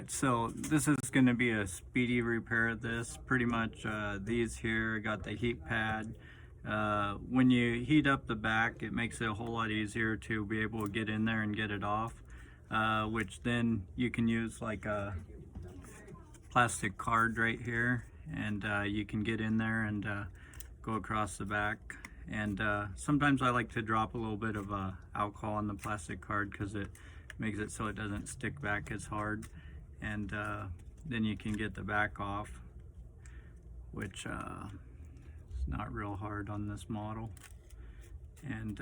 Alright, so this is going to be a speedy repair of this. Pretty much these here got the heat pad. When you heat up the back, it makes it a whole lot easier to be able to get in there and get it off, which then you can use like a plastic card right here, and you can get in there and go across the back. And sometimes I like to drop a little bit of alcohol on the plastic card because it makes it so it doesn't stick back as hard, and then you can get the back off, which is not real hard on this model. And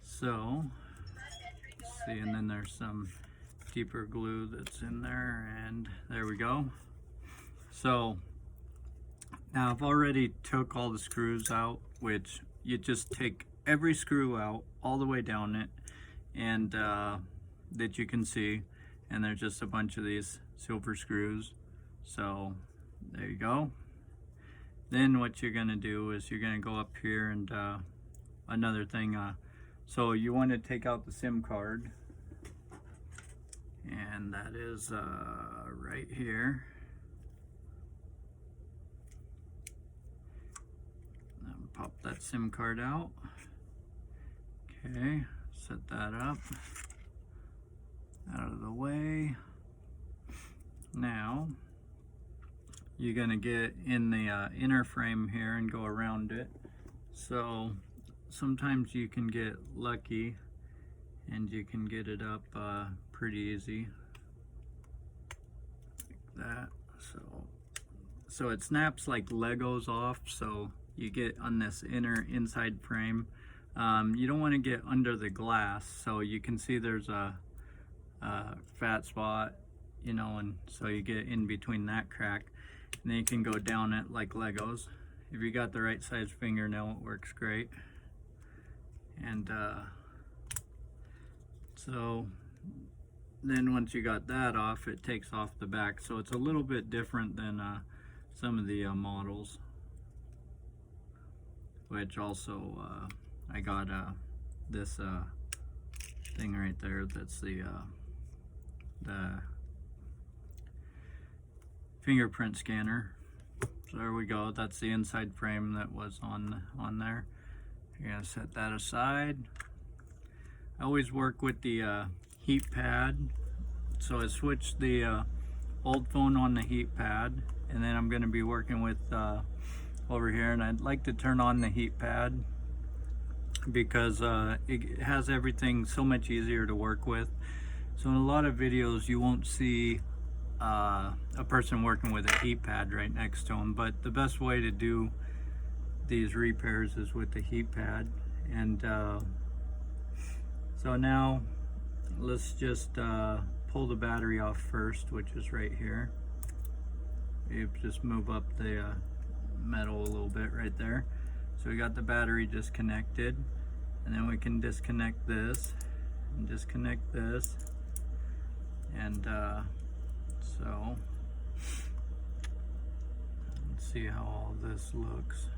so let's see, and then there's some deeper glue that's in there, and there we go. So now I've already took all the screws out, which you just take every screw out all the way down it, and that you can see, and there's just a bunch of these silver screws. So there you go. Then what you're going to do is you're going to go up here, and another thing, so you want to take out the SIM card, and that is right here. And pop that SIM card out. Okay, set that up out of the way. Now you're gonna get in the inner frame here and go around it. So sometimes you can get lucky and you can get it up pretty easy like that. So it snaps like Legos off, so you get on this inside frame. You don't want to get under the glass, so you can see there's a fat spot, you know, and so you get in between that crack, and then you can go down it like Legos. If you got the right size fingernail, it works great. And so then once you got that off, it takes off the back, so it's a little bit different than some of the models, which also I got this thing right there. That's the fingerprint scanner. So there we go. That's the inside frame that was on there. You're gonna set that aside. I always work with the heat pad. So I switched the old phone on the heat pad, and then I'm gonna be working with over here, and I'd like to turn on the heat pad because it has everything so much easier to work with. So in a lot of videos you won't see a person working with a heat pad right next to them, but the best way to do these repairs is with the heat pad. And so now let's just pull the battery off first, which is right here. You just move up the metal a little bit right there. So we got the battery disconnected, and then we can disconnect this and disconnect this, and so let's see how all this looks.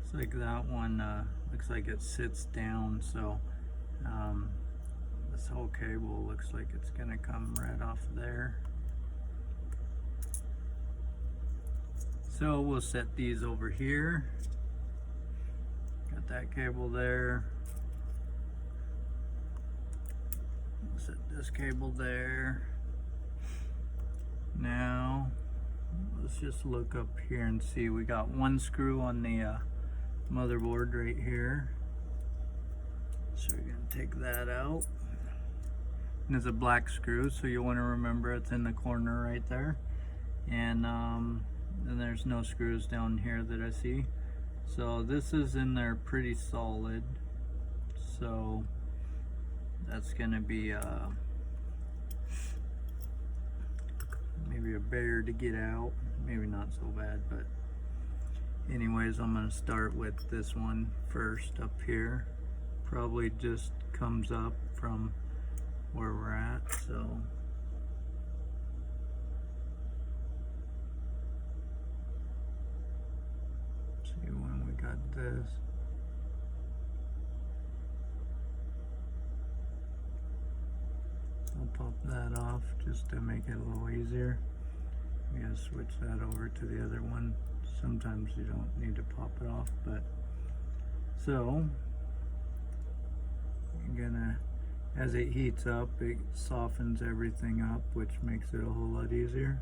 It's like that one looks like it sits down, so this whole cable looks like it's gonna come right off there. So we'll set these over here. Got that cable there. We'll set this cable there. Now, let's just look up here and see. We got one screw on the motherboard right here. So we're gonna take that out. And it's a black screw, so you want to remember it's in the corner right there. And then there's no screws down here that I see. So this is in there pretty solid. So that's gonna be maybe a bear to get out. Maybe not so bad, but anyways, I'm gonna start with this one first up here. Probably just comes up from where we're at, so see when we got this. I'll pop that off just to make it a little easier. We gotta switch that over to the other one. Sometimes you don't need to pop it off, but so you're gonna, as it heats up, it softens everything up, which makes it a whole lot easier.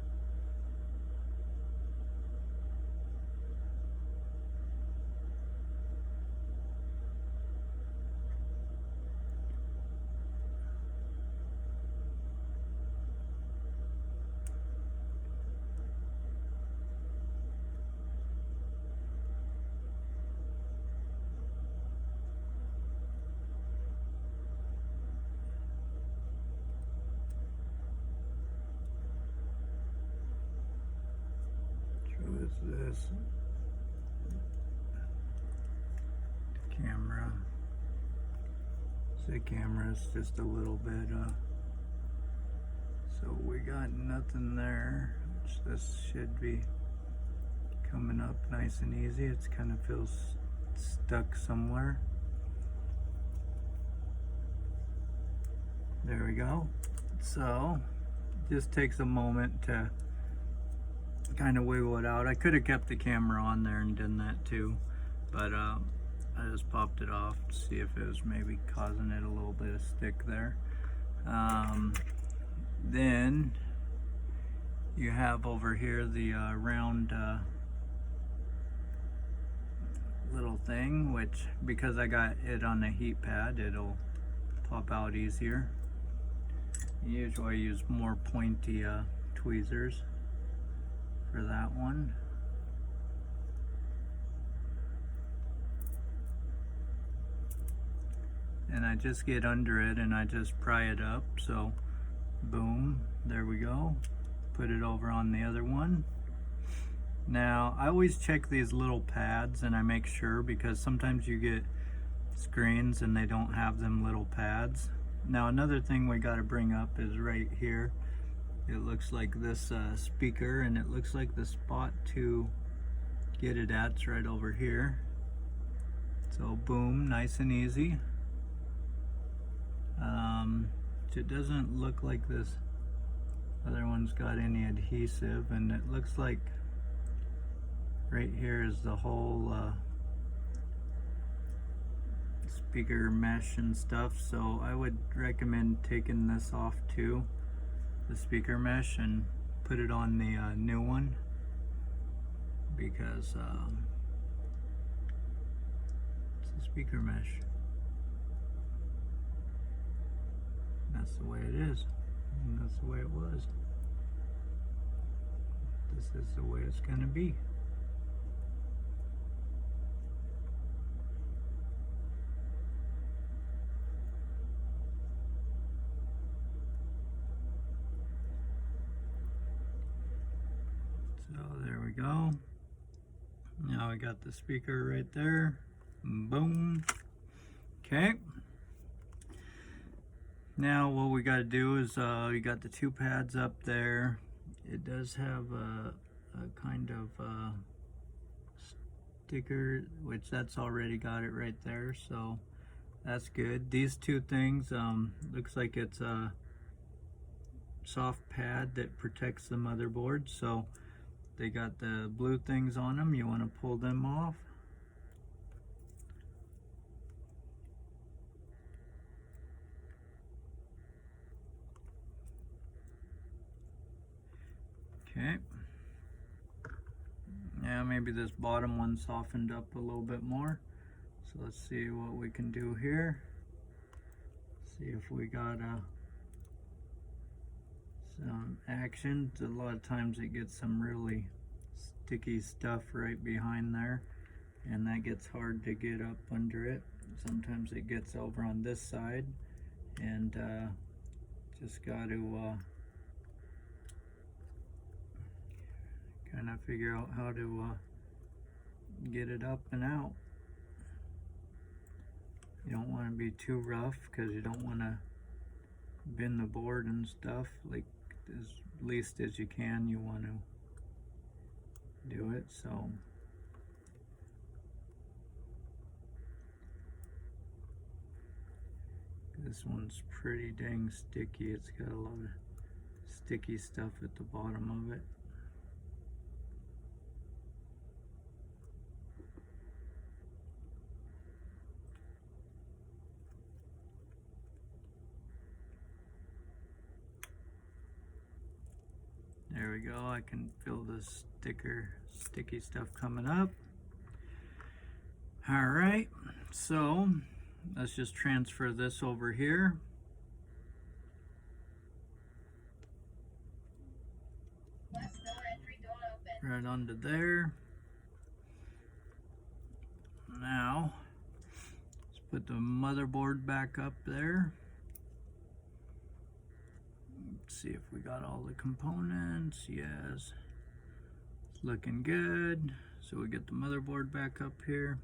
This camera. The camera is just a little bit so we got nothing there, which this should be coming up nice and easy. It kind of feels stuck somewhere. There we go. So just takes a moment to kind of wiggle it out. I could have kept the camera on there and done that too, but I just popped it off to see if it was maybe causing it a little bit of stick there. Then you have over here the round little thing, which because I got it on the heat pad, it'll pop out easier. Usually I use more pointy tweezers for that one. And I just get under it and I just pry it up, so boom, there we go. Put it over on the other one. Now I always check these little pads and I make sure, because sometimes you get screens and they don't have them little pads. Now another thing we got to bring up is right here. It looks like this speaker, and it looks like the spot to get it at's right over here. So boom, nice and easy. It doesn't look like this other one's got any adhesive, and it looks like right here is the whole speaker mesh and stuff. So I would recommend taking this off too, the speaker mesh, and put it on the new one, because it's a speaker mesh. That's the way it is, and that's the way it was. This is the way it's gonna be. So there we go. Now I got the speaker right there. Boom. Okay. Now what we got to do is we got the two pads up there. It does have a kind of sticker, which that's already got it right there, so that's good. These two things, looks like it's a soft pad that protects the motherboard, so they got the blue things on them. You want to pull them off. Okay. Yeah, maybe this bottom one softened up a little bit more. So let's see what we can do here. See if we got some action. A lot of times it gets some really sticky stuff right behind there, and that gets hard to get up under it. Sometimes it gets over on this side, and just got to kind of figure out how to get it up and out. You don't want to be too rough, because you don't want to bend the board and stuff. Like, as least as you can, you want to do it. So This one's pretty dang sticky. It's got a lot of sticky stuff at the bottom of it. There we go. I can feel the sticky stuff coming up. All right, so let's just transfer this over here. Right onto there. Now, let's put the motherboard back up there. Let's see if we got all the components. Yes, it's looking good. So we get the motherboard back up here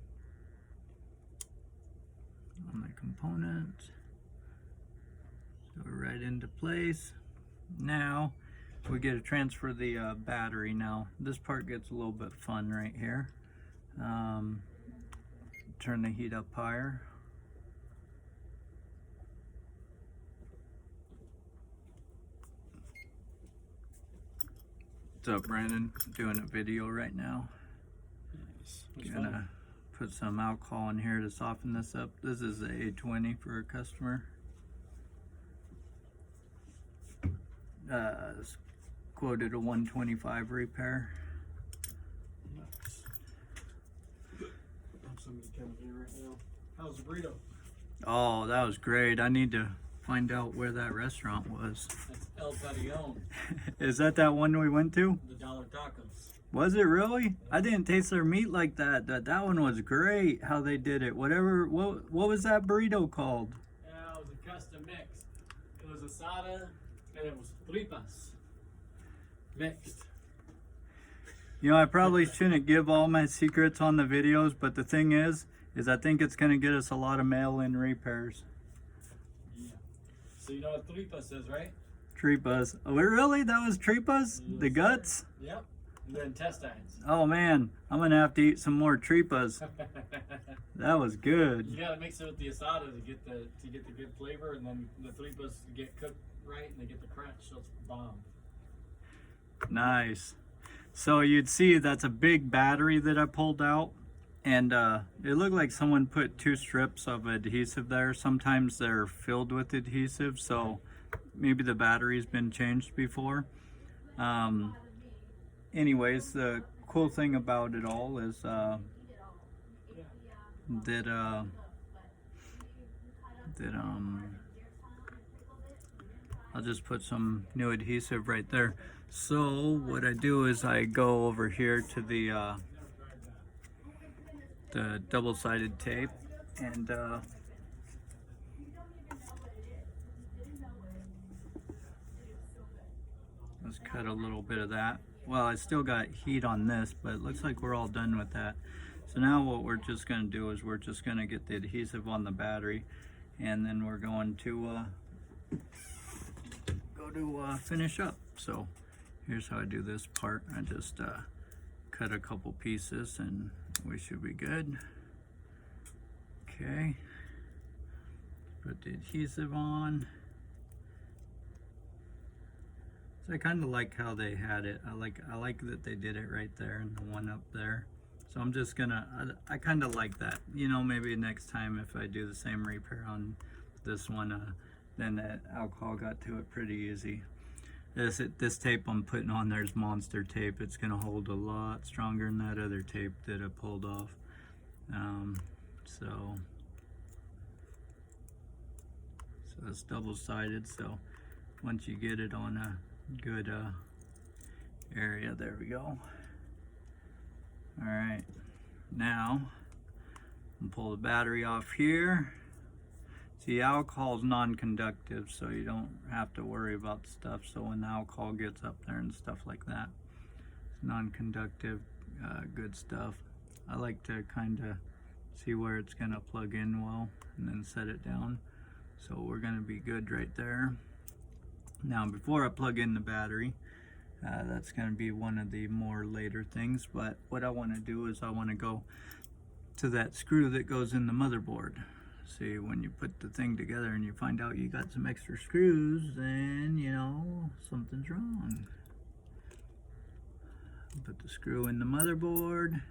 on the components. So we're right into place. Now we get to transfer the battery. Now this part gets a little bit fun right here. Turn the heat up higher. What's up, Brandon? Doing a video right now. Nice. Gonna put some alcohol in here to soften this up. This is the A20 for a customer. It's quoted a 125 repair. Nice. Have somebody come here right now. How's the burrito? Oh, that was great. I need to find out where that restaurant was. That's El Patillon, Is that one we went to? the dollar tacos. Was it really? I didn't taste their meat like that. That one was great. How they did it. What was that burrito called? Yeah, it was a custom mix. It was asada and it was tripas mixed. You know, I probably shouldn't give all my secrets on the videos, but the thing is I think it's gonna get us a lot of mail-in repairs. Yeah. So you know what tripas is, right? Tripas. Oh, really? That was tripas? The guts? Yep. And the intestines. Oh man, I'm gonna have to eat some more tripas. That was good. You gotta mix it with the asada to get the good flavor, and then the tripas get cooked right and they get the crunch, so it's bomb. Nice. So you'd see that's a big battery that I pulled out, and it looked like someone put 2 strips of adhesive there. Sometimes they're filled with adhesive, so maybe the battery's been changed before. Anyways, the cool thing about it all is I'll just put some new adhesive right there. So what I do is I go over here to the double-sided tape, and let's cut a little bit of that. Well, I still got heat on this, but it looks like we're all done with that. So now what we're just going to do is we're just going to get the adhesive on the battery, and then we're going to finish up. So here's how I do this part. I just cut a couple pieces and we should be good. Okay, put the adhesive on. So I kind of like how they had it. I like that they did it right there and the one up there. So I'm just gonna, I kind of like that. You know, maybe next time if I do the same repair on this one, then that alcohol got to it pretty easy. This tape I'm putting on there is monster tape. It's gonna hold a lot stronger than that other tape that I pulled off. So it's double-sided. So once you get it on a good area, there we go. All right, now I'm pull the battery off here. See, alcohol is non-conductive, so you don't have to worry about stuff. So when the alcohol gets up there and stuff like that, it's non-conductive, good stuff. I like to kind of see where it's gonna plug in well and then set it down. So we're gonna be good right there. Now, before I plug in the battery, that's gonna be one of the more later things, but what I wanna do is I wanna go to that screw that goes in the motherboard. See, when you put the thing together and you find out you got some extra screws, then you know something's wrong. Put the screw in the motherboard.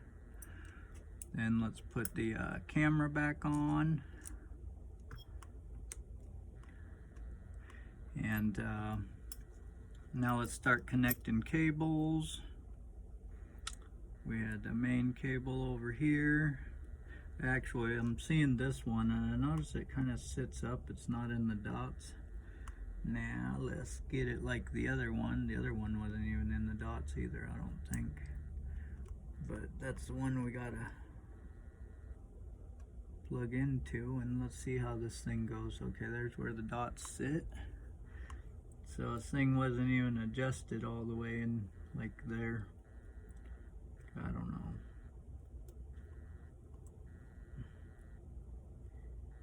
Then let's put the camera back on. And now let's start connecting cables. We had the main cable over here. Actually, I'm seeing this one and I notice it kind of sits up. It's not in the dots. Now let's get it like the other one. The other one wasn't even in the dots either, I don't think. But that's the one we gotta plug into, and let's see how this thing goes. Okay, there's where the dots sit. So this thing wasn't even adjusted all the way in like there. I don't know.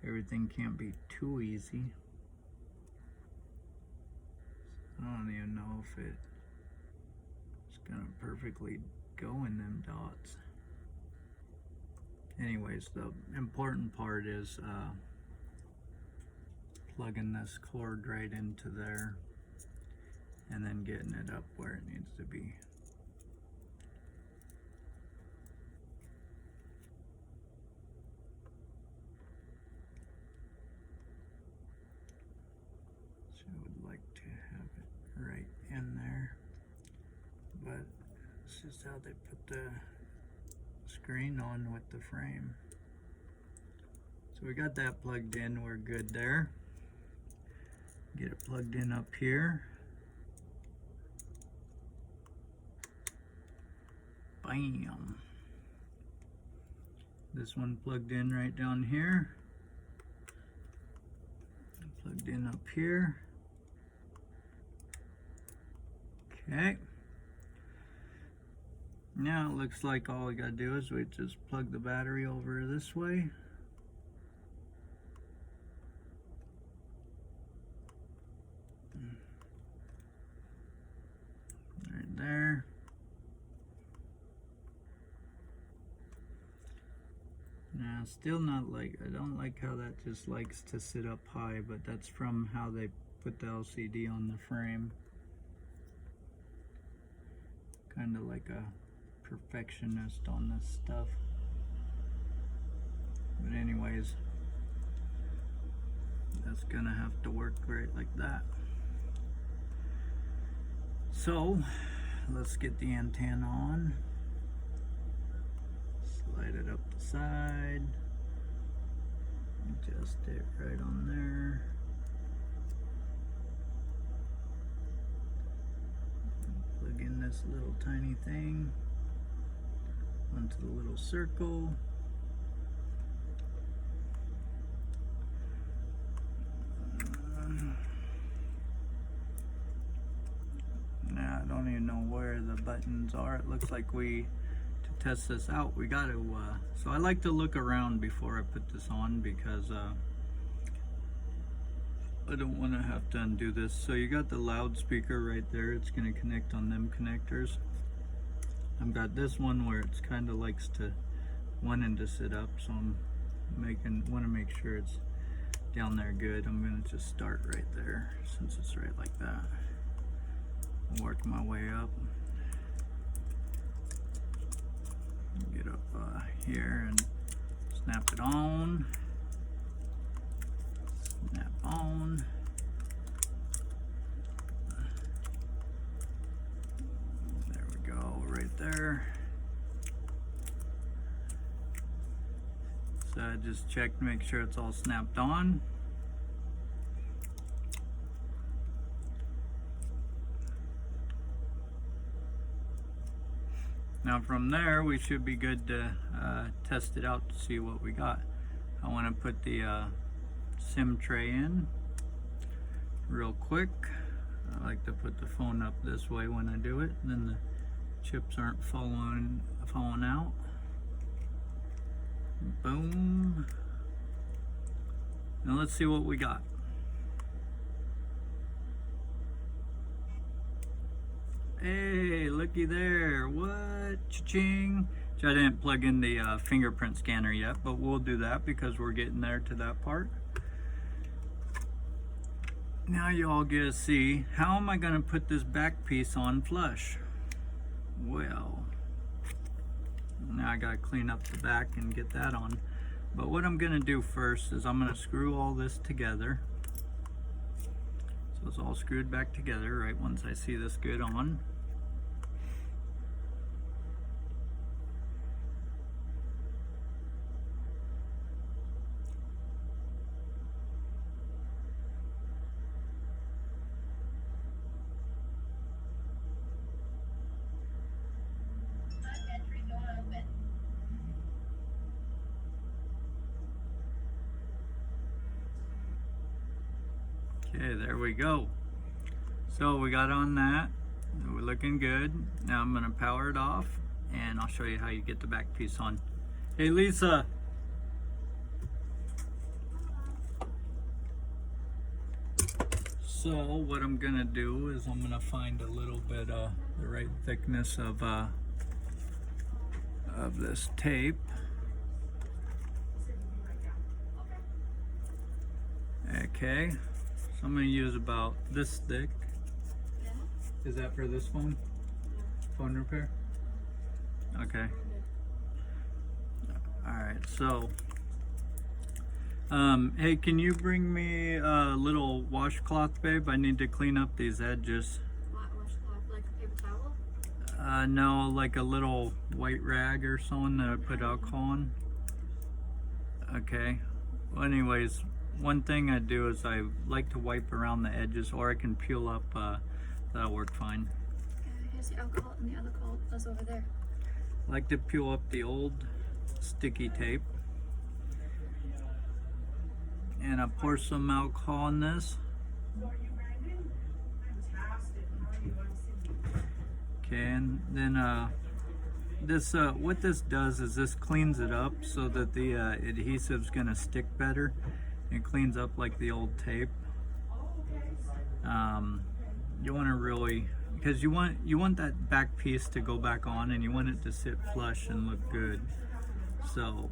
Everything can't be too easy. I don't even know if it's gonna perfectly go in them dots. Anyways, the important part is plugging this cord right into there and then getting it up where it needs to be. So I would like to have it right in there, but it's just how they put the screen on with the frame. So we got that plugged in, we're good there. Get it plugged in up here. Bam! This one plugged in right down here. Plugged in up here. Okay. Now it looks like all we gotta do is we just plug the battery over this way. Right there. Now still not like, I don't like how that just likes to sit up high, but that's from how they put the LCD on the frame. Kind of like a perfectionist on this stuff. But anyways, that's gonna have to work right like that. So let's get the antenna on. Slide it up the side. Adjust it right on there. Plug in this little tiny thing onto the little circle. Now I don't even know where the buttons are. It looks like to test this out, we got to, so I like to look around before I put this on because I don't want to have to undo this. So you got the loudspeaker right there. It's going to connect on them connectors. I've got this one where it's kind of likes to wanting to sit up, so I'm want to make sure it's down there good. I'm going to just start right there since it's right like that. I'll work my way up. Get up here and snap it on. Snap on. There we go, right there. So I just check to make sure it's all snapped on. Now from there we should be good to test it out to see what we got. I want to put the SIM tray in real quick. I like to put the phone up this way when I do it, then the chips aren't falling out. Boom. Now let's see what we got. Hey, looky there. What? Cha-ching. So I didn't plug in the fingerprint scanner yet, but we'll do that because we're getting there to that part. Now y'all get to see, how am I going to put this back piece on flush? Well, now I got to clean up the back and get that on. But what I'm going to do first is I'm going to screw all this together. So it's all screwed back together right once I see this good on. Okay, there we go. So we got on that. We're looking good. Now I'm going to power it off and I'll show you how you get the back piece on. Hey Lisa. So what I'm going to do is I'm going to find a little bit of the right thickness of this tape. Okay. So I'm going to use about this thick. Is that for this phone? Phone repair? Okay. Alright, so hey, can you bring me a little washcloth, babe? I need to clean up these edges. What washcloth? Like a paper towel? No, like a little white rag or something that I put alcohol on. Okay. Well, anyways, one thing I do is I like to wipe around the edges, or I can peel up, that'll work fine. Here's the alcohol, and the alcohol is over there. I like to peel up the old sticky tape. And I pour some alcohol in this. Okay, and then this what this does is this cleans it up so that the adhesive's gonna stick better. It cleans up like the old tape. You want to really, because you want that back piece to go back on, and you want it to sit flush and look good. So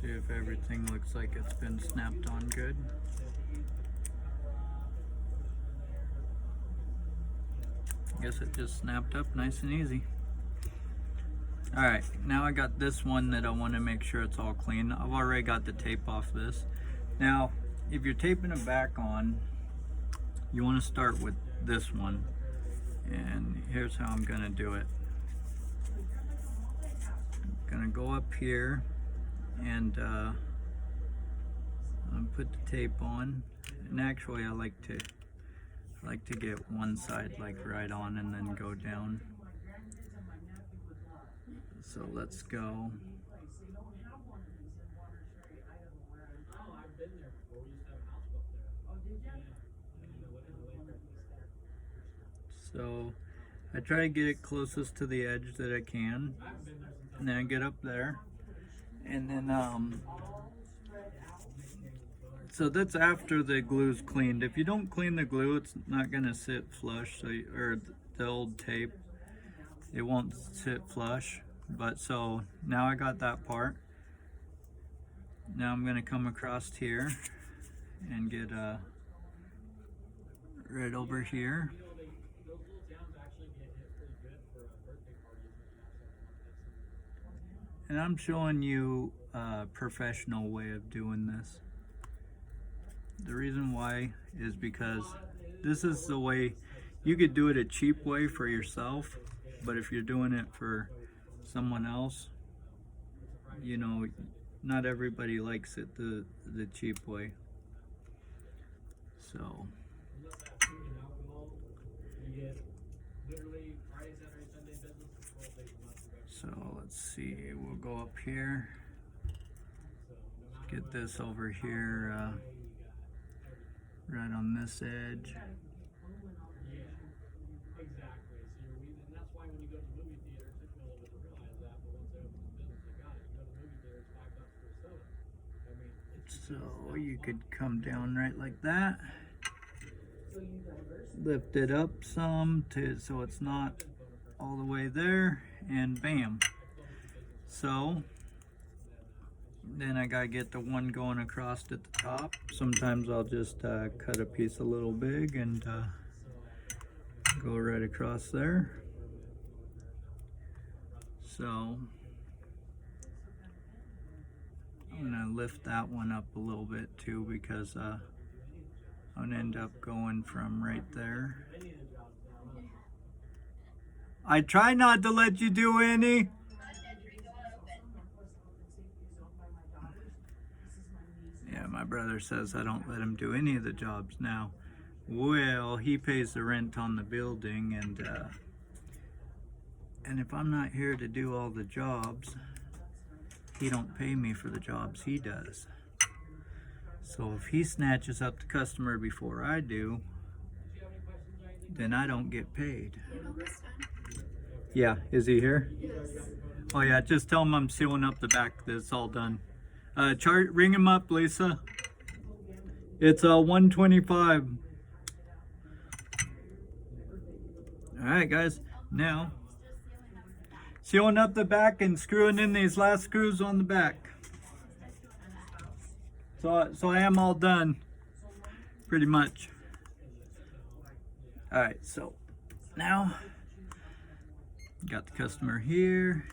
see if everything looks like it's been snapped on good. I guess it just snapped up nice and easy. Alright, now I got this one that I want to make sure it's all clean. I've already got the tape off this. Now, if you're taping it back on, you want to start with this one. And here's how I'm going to do it. I'm going to go up here and put the tape on. And actually I like to get one side like right on and then go down. So let's go. So I try to get it closest to the edge that I can, and then I get up there, and then so that's after the glue's cleaned. If you don't clean the glue, it's not gonna sit flush. So or the old tape, it won't sit flush. But so now I got that part. Now I'm gonna come across here and get right over here. And I'm showing you a professional way of doing this. The reason why is because this is the way you could do it a cheap way for yourself, but if you're doing it for someone else, you know, not everybody likes it the cheap way. So let's see, we'll go up here, get this over here right on this edge. So you could come down right like that. Lift it up some so it's not all the way there, and bam. So then I gotta get the one going across at the top. Sometimes I'll just cut a piece a little big and go right across there. So I'm gonna lift that one up a little bit too, because I'm gonna end up going from right there. I try not to let you do any. Yeah, my brother says I don't let him do any of the jobs now. Well, he pays the rent on the building, and if I'm not here to do all the jobs, he don't pay me for the jobs he does. So if he snatches up the customer before I do, then I don't get paid. Yeah, is he here? Yes. Oh yeah, just tell him I'm sealing up the back. That's all done. Ring him up, Lisa. It's 125. All right, guys. Now, sealing up the back and screwing in these last screws on the back. So I am all done, pretty much. All right, so now got the customer here.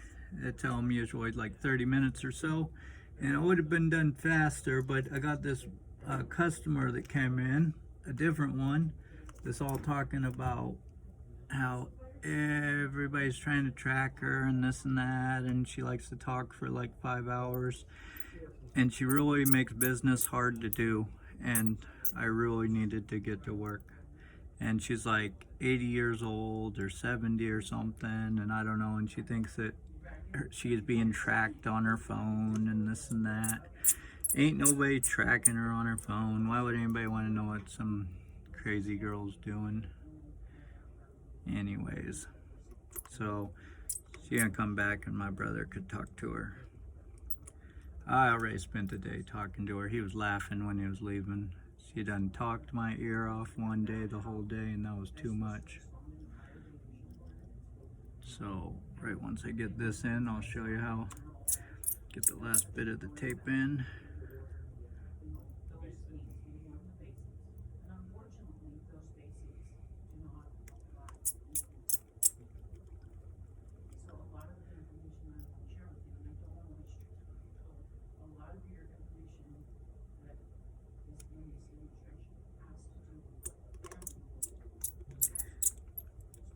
I tell them usually like 30 minutes or so, and it would have been done faster, but I got this customer that came in, a different one, that's all talking about how everybody's trying to track her and this and that, and she likes to talk for like 5 hours, and she really makes business hard to do, and I really needed to get to work. And she's like 80 years old or 70 or something, and I don't know, and she thinks that she is being tracked on her phone and this and that. Ain't nobody tracking her on her phone. Why would anybody want to know what some crazy girl's doing? Anyways, so she gonna come back and my brother could talk to her. I already spent the day talking to her. He was laughing when he was leaving. She done talked my ear off one day, the whole day, and that was too much. So, right once I get this in, I'll show you how get the last bit of the tape in.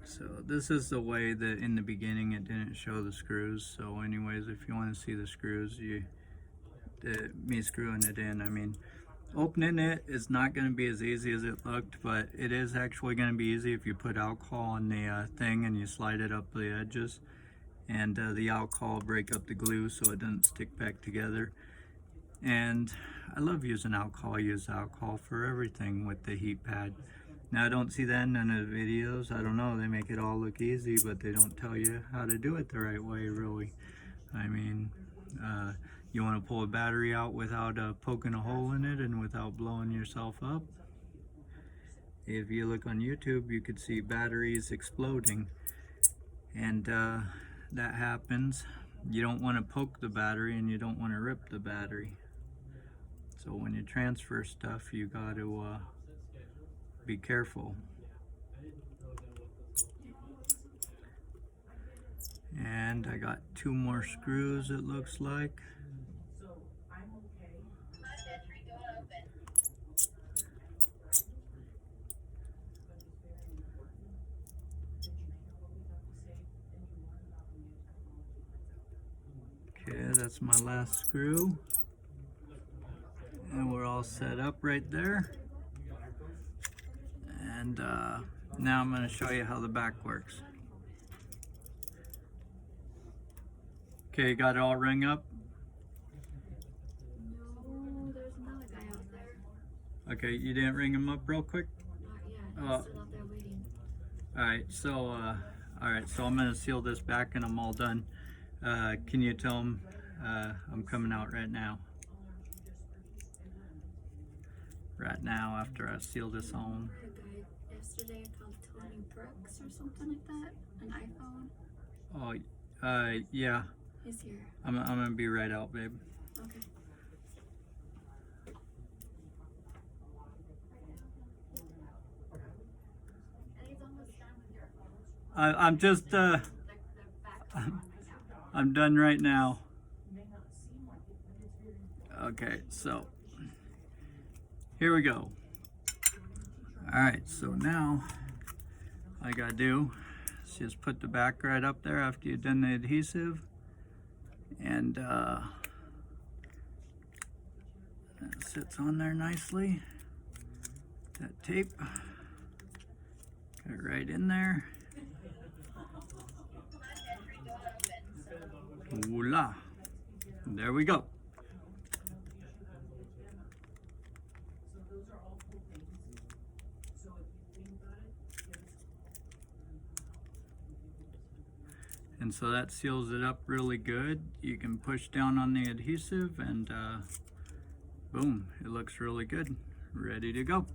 So this is the way that in the beginning it didn't show the screws. So anyways, if you want to see the screws, me screwing it in, I mean, opening it is not going to be as easy as it looked, but it is actually going to be easy if you put alcohol on the thing and you slide it up the edges, and the alcohol will break up the glue so it doesn't stick back together. And I love using alcohol. I use alcohol for everything with the heat pad. Now I don't see that in none of the videos. I don't know, they make it all look easy, but they don't tell you how to do it the right way, really. I mean, you want to pull a battery out without poking a hole in it and without blowing yourself up. If you look on YouTube, you could see batteries exploding, and that happens. You don't want to poke the battery and you don't want to rip the battery. So when you transfer stuff, you got to be careful. And I got 2 more screws, it looks like. Okay, that's my last screw. And we're all set up right there. And now I'm going to show you how the back works. Okay, got it all rung up? No, there's another guy out there. Okay, you didn't ring him up real quick? Not yet. He's still out there waiting. Alright, so I'm going to seal this back and I'm all done. Can you tell him I'm coming out right now? right now after I seal this on. The guy yesterday called Tony Brooks or something like that. An iPhone. Oh, yeah. He's here. I'm gonna be right out, babe. Okay. And he's almost done with your phone. I'm just, I'm done right now. Okay, so here we go. All right, so now all I gotta do is just put the back right up there after you've done the adhesive, and that sits on there nicely. That tape, got it right in there. Voila! There we go. And so that seals it up really good. You can push down on the adhesive and boom, it looks really good. Ready to go.